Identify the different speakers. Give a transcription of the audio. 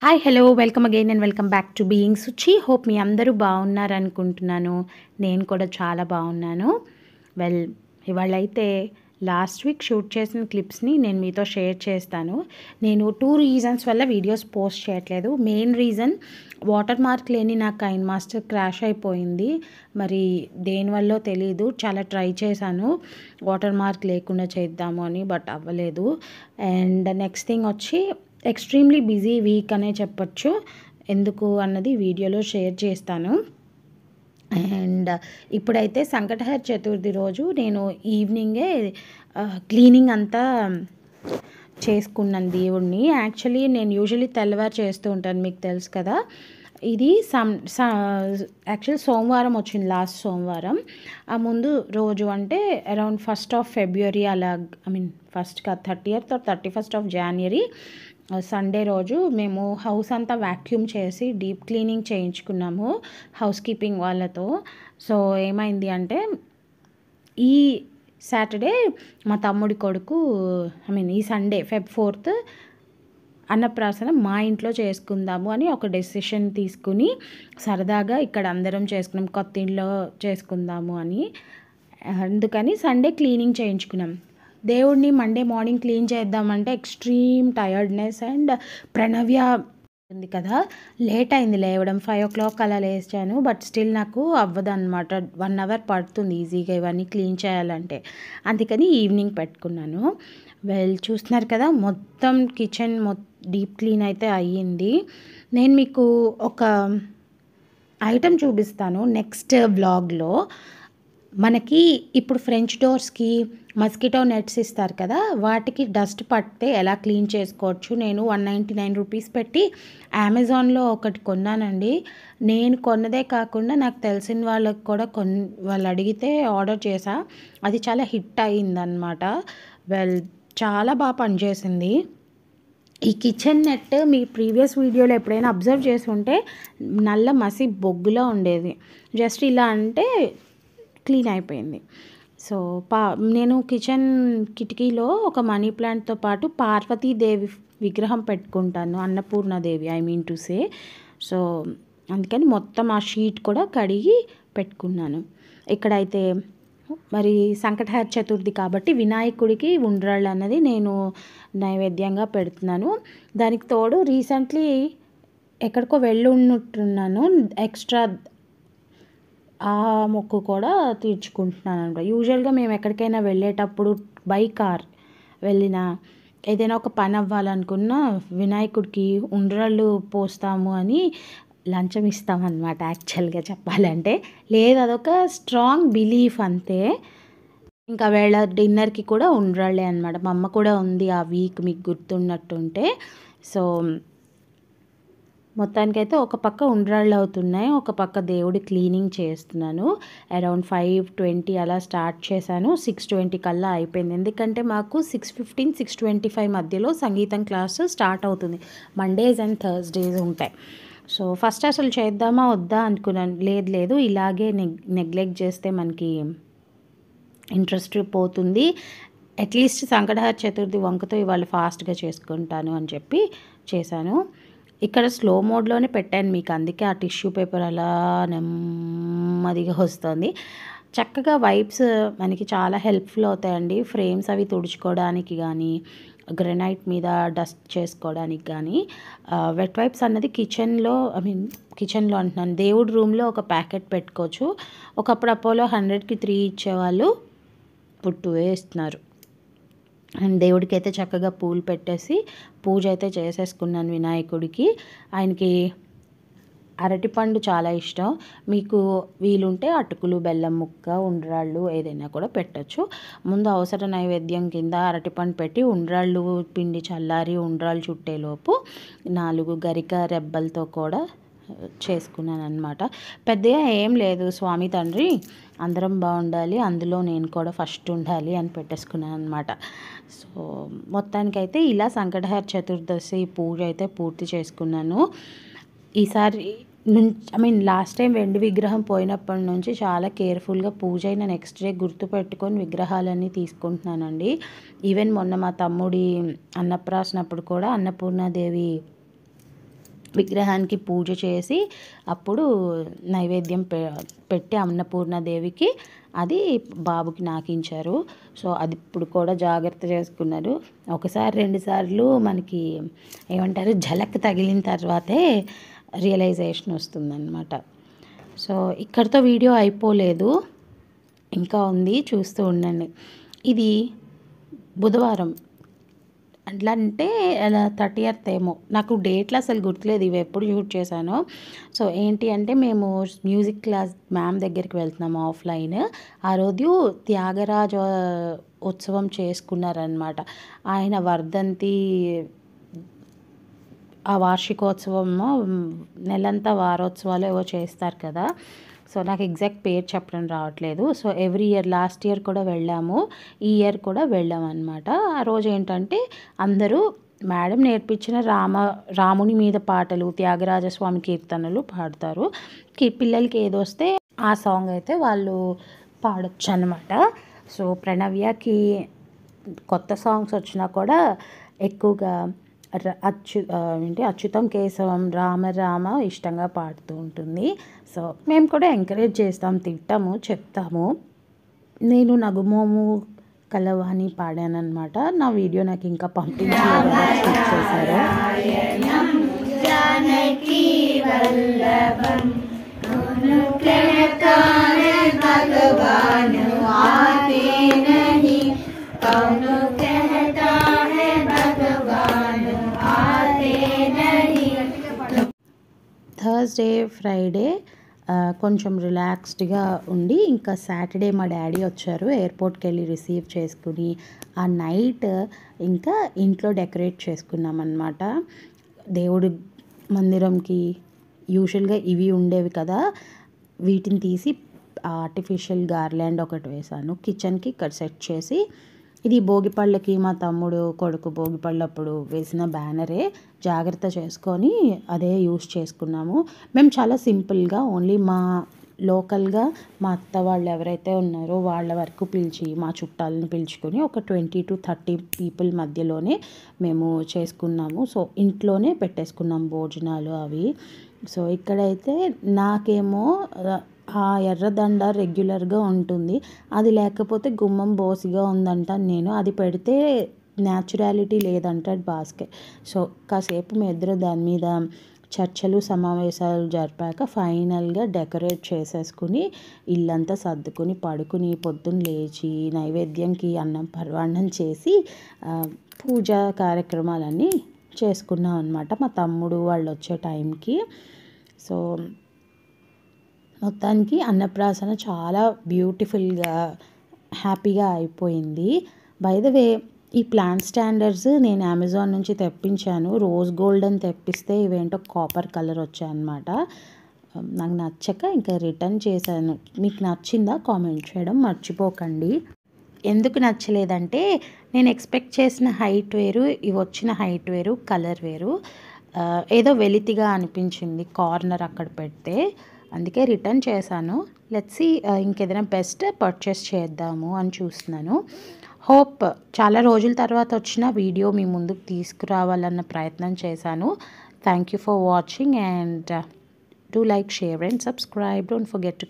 Speaker 1: Hi hello welcome again and welcome back to being Suchi. Hope మీ అందరూ బాగున్నారనుకుంటున్నాను. నేను కూడా చాలా బాగున్నాను. వెల్, ఇవాళైతే లాస్ట్ వీక్ షూట్ చేసిన క్లిప్స్ని నేను మీతో షేర్ చేస్తాను. నేను 2 రీజన్స్ వల్ల వీడియోస్ పోస్ట్ చేయట్లేదు. మెయిన్ రీజన్, వాటర్ మార్క్ లేని నా కైన్ మాస్టర్ క్రాష్ అయిపోయింది. మరి దేనివల్లో తెలీదు. చాలా ట్రై చేశాను వాటర్ మార్క్ లేకుండా చేద్దాము అని, బట్ అవ్వలేదు. అండ్ నెక్స్ట్ థింగ్ వచ్చి, ఎక్స్ట్రీమ్లీ బిజీ వీక్ అనే చెప్పొచ్చు. ఎందుకు అన్నది వీడియోలో షేర్ చేస్తాను. అండ్ ఇప్పుడైతే సంకటహర చతుర్థి రోజు నేను ఈవినింగే క్లీనింగ్ అంతా చేసుకున్నాను దేవుణ్ణి. యాక్చువల్లీ నేను యూజువల్లీ తెల్లవారు చేస్తూ ఉంటాను, మీకు తెలుసు కదా. ఇది యాక్చువల్ సోమవారం వచ్చింది, లాస్ట్ సోమవారం. ఆ ముందు రోజు అంటే అరౌండ్ 1st of February అలా, first 30th or 31st of January Sunday రోజు మేము హౌస్ అంతా వ్యాక్యూమ్ చేసి డీప్ క్లీనింగ్ చేయించుకున్నాము హౌస్ కీపింగ్ వాళ్ళతో. సో ఏమైంది అంటే, ఈ సాటర్డే మా తమ్ముడి కొడుకు, ఈ సండే Feb 4th అన్నప్రాసన మా ఇంట్లో చేసుకుందాము అని ఒక డెసిషన్ తీసుకుని సరదాగా ఇక్కడ అందరం చేసుకున్నాం, కొత్త ఇంట్లో చేసుకుందాము అని. అందుకని సండే క్లీనింగ్ చేయించుకున్నాం. దేవుడిని మండే మార్నింగ్ క్లీన్ చేద్దామంటే ఎక్స్ట్రీమ్ టయర్డ్నెస్ అండ్ ప్రణవ్య ఉంది కదా, లేట్ అయింది లేవడం. 5 o'clock అలా లేచాను. బట్ స్టిల్ నాకు అవ్వదు అనమాట. 1 hour పడుతుంది ఈజీగా ఇవన్నీ క్లీన్ చేయాలంటే. అందుకని ఈవినింగ్ పెట్టుకున్నాను. వెల్, చూస్తున్నారు కదా, మొత్తం కిచెన్ డీప్ క్లీన్ అయితే అయ్యింది. నేను మీకు ఒక ఐటెం చూపిస్తాను నెక్స్ట్ వ్లాగ్లో. మనకి ఇప్పుడు ఫ్రెంచ్ డోర్స్కి మస్కిటో నెట్స్ ఇస్తారు కదా, వాటికి డస్ట్ పడితే ఎలా క్లీన్ చేసుకోవచ్చు. నేను 199 రూపీస్ పెట్టి అమెజాన్లో ఒకటి కొన్నానండి. నేను కొన్నదే కాకుండా నాకు తెలిసిన వాళ్ళకి కూడా వాళ్ళు అడిగితే ఆర్డర్ చేశా. అది చాలా హిట్ అయ్యిందనమాట. వెల్, చాలా బాగా పనిచేసింది. ఈ కిచెన్ నెట్ మీ ప్రీవియస్ వీడియోలో ఎప్పుడైనా అబ్జర్వ్ చేసి ఉంటే నల్ల మసి బొగ్గులో ఉండేది. జస్ట్ ఇలా అంటే క్లీన్ అయిపోయింది. సో నేను కిచెన్ కిటికీలో ఒక మనీ ప్లాంట్తో పాటు పార్వతీదేవి విగ్రహం పెట్టుకుంటాను, అన్నపూర్ణాదేవి టు సే. సో అందుకని మొత్తం ఆ షీట్ కూడా కడిగి పెట్టుకున్నాను. ఇక్కడైతే మరి సంకటహర చతుర్థి కాబట్టి వినాయకుడికి ఉండ్రాళ్ళు అన్నది నేను నైవేద్యంగా పెడుతున్నాను. దానికి తోడు రీసెంట్లీ ఎక్కడికో వెళ్ళి ఉన్నట్టున్నాను, ఎక్స్ట్రా ఆ మొక్కు కూడా తీర్చుకుంటున్నాను అనమాట. యూజువల్గా మేము ఎక్కడికైనా వెళ్ళేటప్పుడు బై కార్ వెళ్ళినా, ఏదైనా ఒక పని అవ్వాలనుకున్నా వినాయకుడికి ఉండ్రాళ్ళు పోస్తాము అని లంచం ఇస్తామన్నమాట. యాక్చువల్గా చెప్పాలంటే లేదు, అదొక స్ట్రాంగ్ బిలీఫ్ అంతే. ఇంకా వేళ డిన్నర్కి కూడా ఉండ్రాళ్ళే అనమాట. మా అమ్మ కూడా ఉంది ఆ వీక్, మీకు గుర్తున్నట్టుంటే. సో మొత్తానికైతే ఒక పక్క ఉండ్రాళ్ళు అవుతున్నాయి, ఒక పక్క దేవుడి క్లీనింగ్ చేస్తున్నాను. అరౌండ్ 5:20 అలా స్టార్ట్ చేశాను. 6:20 కల్లా అయిపోయింది. ఎందుకంటే మాకు 6:15, 6:25 మధ్యలో సంగీతం క్లాసు స్టార్ట్ అవుతుంది. మండేస్ అండ్ థర్స్డేస్ ఉంటాయి. సో ఫస్ట్ అసలు చేద్దామా వద్దా అనుకున్నాను. లేదు ఇలాగే నెగ్లెక్ట్ చేస్తే మనకి ఇంట్రెస్ట్ పోతుంది. అట్లీస్ట్ సంకటహర చతుర్థి వంకతో ఇవాళ ఫాస్ట్గా చేసుకుంటాను అని చెప్పి చేశాను. ఇక్కడ స్లో మోడ్లోనే పెట్టాను మీకు, అందుకే ఆ టిష్యూ పేపర్ అలా నెమ్మదిగా వస్తుంది. చక్కగా వైప్స్ మనకి చాలా హెల్ప్ఫుల్ అవుతాయండి. ఫ్రేమ్స్ అవి తుడుచుకోవడానికి కానీ, గ్రెనైట్ మీద డస్ట్ చేసుకోవడానికి కానీ. వెట్ వైప్స్ అన్నది కిచెన్లో అంటున్నాను, దేవుడి రూమ్లో ఒక ప్యాకెట్ పెట్టుకోవచ్చు. ఒకప్పుడు అపోలో 100కి 3 ఇచ్చేవాళ్ళు, ఇప్పుడు 2 ఇస్తున్నారు. అండ్ దేవుడికి అయితే చక్కగా పూలు పెట్టేసి పూజ అయితే చేసేసుకున్నాను వినాయకుడికి. ఆయనకి అరటిపండు చాలా ఇష్టం. మీకు వీలుంటే అటుకులు, బెల్లం ముక్క, ఉండ్రాళ్ళు ఏదైనా కూడా పెట్టచ్చు. ముందు అవసర నైవేద్యం కింద అరటిపండు పెట్టి ఉండ్రాళ్ళు పిండి చల్లారి ఉండ్రాళ్ళు చుట్టేలోపు 4 గరిక రెబ్బలతో కూడా చేసుకున్నాను అనమాట. పెద్దగా ఏం లేదు, స్వామి తండ్రి అందరం బాగుండాలి, అందులో నేను కూడా ఫస్ట్ ఉండాలి అని పెట్టేసుకున్నాను అనమాట. సో మొత్తానికైతే ఇలా సంకటహర చతుర్దశి పూజ అయితే పూర్తి చేసుకున్నాను. ఈసారి లాస్ట్ టైం వెండి విగ్రహం పోయినప్పటి నుంచి చాలా కేర్ఫుల్గా పూజ అయిన నెక్స్ట్ డే గుర్తుపెట్టుకొని విగ్రహాలన్నీ తీసుకుంటున్నానండి. ఈవెన్ మొన్న మా తమ్ముడి అన్నప్రాసనప్పుడు కూడా అన్నపూర్ణాదేవి విగ్రహానికి పూజ చేసి అప్పుడు నైవేద్యం పెట్టి అన్నపూర్ణాదేవికి అది బాబుకి నాకించారు. సో అది ఇప్పుడు కూడా జాగ్రత్త చేసుకున్నారు. ఒకసారి 2 సార్లు మనకి ఏమంటారు ఝలక్ తగిలిన తర్వాతే రియలైజేషన్ వస్తుందన్నమాట. సో ఇక్కడితో వీడియో అయిపోలేదు, ఇంకా ఉంది, చూస్తూ ఉండండి. ఇది బుధవారం అట్లా అంటే 30th ఏమో, నాకు డేట్లు అసలు గుర్తులేదు ఇవి ఎప్పుడు షూట్ చేశానో. సో ఏంటి అంటే మేము మ్యూజిక్ క్లాస్ మ్యామ్ దగ్గరికి వెళ్తున్నాము ఆఫ్లైన్. ఆ రోజు త్యాగరాజ ఉత్సవం చేసుకున్నారనమాట. ఆయన వర్ధంతి ఆ వార్షికోత్సవము నెలంతా వారోత్సవాలు ఏవో చేస్తారు కదా. సో నాకు ఎగ్జాక్ట్ పేరు చెప్పడం రావట్లేదు. So every year, last year కూడా వెళ్ళాము, ఈ ఇయర్ కూడా వెళ్ళాము అనమాట. ఆ రోజు ఏంటంటే అందరూ మేడం నేర్పించిన రాముని మీద పాటలు, త్యాగరాజస్వామి కీర్తనలు పాడతారు. పిల్లలకి ఏదొస్తే ఆ సాంగ్ అయితే వాళ్ళు పాడొచ్చు అనమాట. సో ప్రణవ్యకి కొత్త సాంగ్స్ వచ్చినా కూడా ఎక్కువగా అచ్యుతం కేశవం రామ రామ ఇష్టంగా పాడుతూ ఉంటుంది. సో మేము కూడా ఎంకరేజ్ చేస్తాం, తింటాము, చెప్తాము. నేను నగుమోము కలవాణి పాడానమాట. నా వీడియో నాకు ఇంకా పంపించారు. థర్స్డే ఫ్రైడే కొంచెం రిలాక్స్డ్గా ఉండి, ఇంకా సాటర్డే మా డాడీ వచ్చారు, ఎయిర్పోర్ట్కి వెళ్ళి రిసీవ్ చేసుకుని ఆ నైట్ ఇంకా ఇంట్లో డెకరేట్ చేసుకున్నాం అన్నమాట. దేవుడి మందిరంకి యూజువల్గా ఇవి ఉండేవి కదా, వీటిని తీసి ఆర్టిఫిషియల్ గార్లాండ్ ఒకటి వేశాను. కిచెన్కి ఇక్కడ సెట్ చేసి, ఇది భోగిపళ్ళకి మా తమ్ముడు కొడుకు భోగిపళ్ళప్పుడు వేసిన బ్యానరే, జాగ్రత్త చేసుకొని అదే యూస్ చేసుకున్నాము. మేము చాలా సింపుల్గా ఓన్లీ మా లోకల్గా మా అత్త వాళ్ళు ఎవరైతే ఉన్నారో వాళ్ళ వరకు పిలిచి, మా చుట్టాలను పిలుచుకొని ఒక 20 to 30 పీపుల్ మధ్యలోనే మేము చేసుకున్నాము. సో ఇంట్లోనే పెట్టేసుకున్నాం భోజనాలు అవి. సో ఇక్కడైతే నాకేమో ఆ ఎర్రదండ రెగ్యులర్గా ఉంటుంది, అది లేకపోతే గుమ్మం బోసిగా ఉందంటాను నేను. అది పెడితే న్యాచురాలిటీ లేదంటాడు భాస్కర్. సో కాసేపు మీ ఇద్దరు దాని మీద చర్చలు సమావేశాలు జరిపాక ఫైనల్గా డెకరేట్ చేసేసుకుని ఇల్లంతా సర్దుకుని పడుకుని పొద్దున్న లేచి నైవేద్యంకి అన్నం పరవాన్నం చేసి పూజా కార్యక్రమాలన్నీ చేసుకున్నాం అనమాట మా తమ్ముడు వాళ్ళు వచ్చే టైంకి. సో మొత్తానికి అన్నప్రాసన చాలా బ్యూటిఫుల్గా హ్యాపీగా అయిపోయింది. బై ద వే ఈ ప్లాంట్ స్టాండర్డ్స్ నేను అమెజాన్ నుంచి తెప్పించాను. రోజ్ గోల్డ్ అని తెప్పిస్తే ఇవేంటో కాపర్ కలర్ వచ్చాయన్నమాట. నాకు నచ్చక ఇంకా రిటర్న్ చేశాను. మీకు నచ్చిందా కామెంట్ చేయడం మర్చిపోకండి. ఎందుకు నచ్చలేదంటే నేను ఎక్స్పెక్ట్ చేసిన హైట్ వేరు, ఇవి వచ్చిన హైట్ వేరు, కలర్ వేరు. ఏదో వెలితిగా అనిపించింది కార్నర్ అక్కడ పెడితే, అందుకే రిటర్న్ చేశాను. లెట్స్ సీ ఇంకేదైనా బెస్ట్ పర్చేస్ చేద్దాము అని చూస్తున్నాను. హోప్ చాలా రోజుల తర్వాత వచ్చిన వీడియో మీ ముందుకు తీసుకురావాలన్న ప్రయత్నం చేశాను. Thank you for watching and do like, share and subscribe. Don't forget to